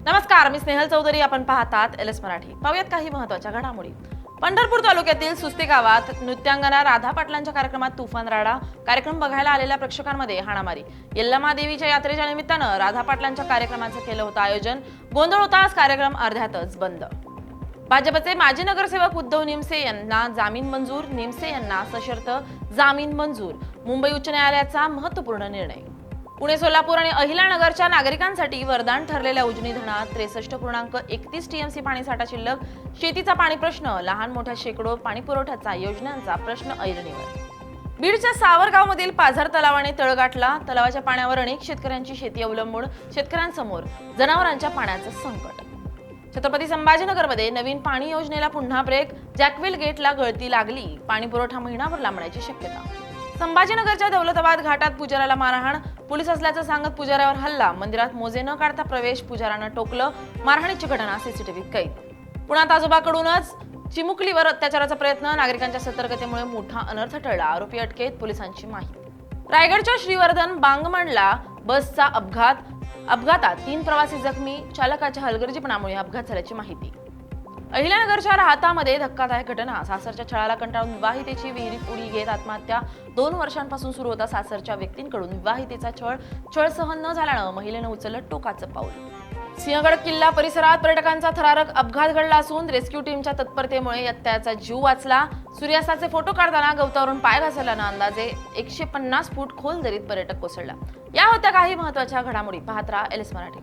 नमस्कार, मी स्नेहल चौधरी. आपण पाहतात एलएस मराठी. पाहूयात काही महत्त्वाच्या घडामोडी. पंढरपूर तालुक्यातील सुस्ते गावात नृत्यांगना राधा पाटलांच्या कार्यक्रमात तुफान राडा. कार्यक्रम बघायला आलेल्या प्रेक्षकांमध्ये हाणामारी. यल्लमा देवीच्या यात्रेच्या निमित्तानं राधा पाटलांच्या कार्यक्रमाचं केलं होतं आयोजन. गोंधळ होताच कार्यक्रम अर्ध्यातच बंद. भाजपचे माजी नगरसेवक उद्धव निमसे यांना जामीन मंजूर. निमसे यांना सशर्त जामीन मंजूर. मुंबई उच्च न्यायालयाचा महत्त्वपूर्ण निर्णय. पुणे, सोलापूर आणि अहिल्यानगरच्या नागरिकांसाठी वरदान ठरलेल्या उजनी धरणात 63.31 टीएमसी पाणीसाठा शिल्लक. शेतीचा पाणी प्रश्न, लहान मोठ्या शेकडो पाणी पुरवठ्याचा योजनांचा प्रश्न ऐरणीवर. बीडच्या सावरगावमधील पाझर तलावाने तळ गाठला. तलावाच्या पाण्यावर अनेक शेतकऱ्यांची शेती अवलंबून. शेतकऱ्यांसमोर जनावरांच्या पाण्याचं संकट. छत्रपती संभाजीनगरमध्ये नवीन पाणी योजनेला पुन्हा ब्रेक. जॅकवेल गेटला गळती लागली. पाणी पुरवठा महिनाभर लांबण्याची शक्यता. संभाजीनगरच्या दौलताबाद घाटात पुजाराला मारहाण. पोलीस असल्याचं सांगत पुजाऱ्यावर हल्ला. मंदिरात मोजे न काढता प्रवेश. पुजारानं टोकलं. मारहाणीची घटना सीसीटीव्हीत कैद. पुण्यात आजोबाकडूनच चिमुकलीवर अत्याचाराचा प्रयत्न. नागरिकांच्या सतर्कतेमुळे मोठा अनर्थ टळला. आरोपी अटकेत, पोलिसांची माहिती. रायगडच्या श्रीवर्धन बांगमंडला बसचा अपघात. अपघातात 3 प्रवासी जखमी. चालकाच्या हलगर्जीपणामुळे अपघात झाल्याची माहिती. अहिल्यानगरच्या राहतामध्ये धक्कादायक घटना. सासरच्या छळाला कंटाळून विवाहितेची विहिरीत उडी घेत आत्महत्या. 2 वर्षांपासून सुरू होता सासरच्या व्यक्तींकडून विवाहितेचा छळ सहन न झाल्यानं महिलेनं उचललं टोकाचं पाऊल. सिंहगड किल्ला परिसरात पर्यटकांचा थरारक अपघात घडला असून रेस्क्यू टीमच्या तत्परतेमुळे त्याचा जीव वाचला. सूर्यास्ताचे फोटो काढताना गवतावरून पाय घसरल्यानं अंदाजे 150 फूट खोल दरीत पर्यटक कोसळला. या होत्या काही महत्त्वाच्या घडामोडी. पाहत राहा एलएस मराठी.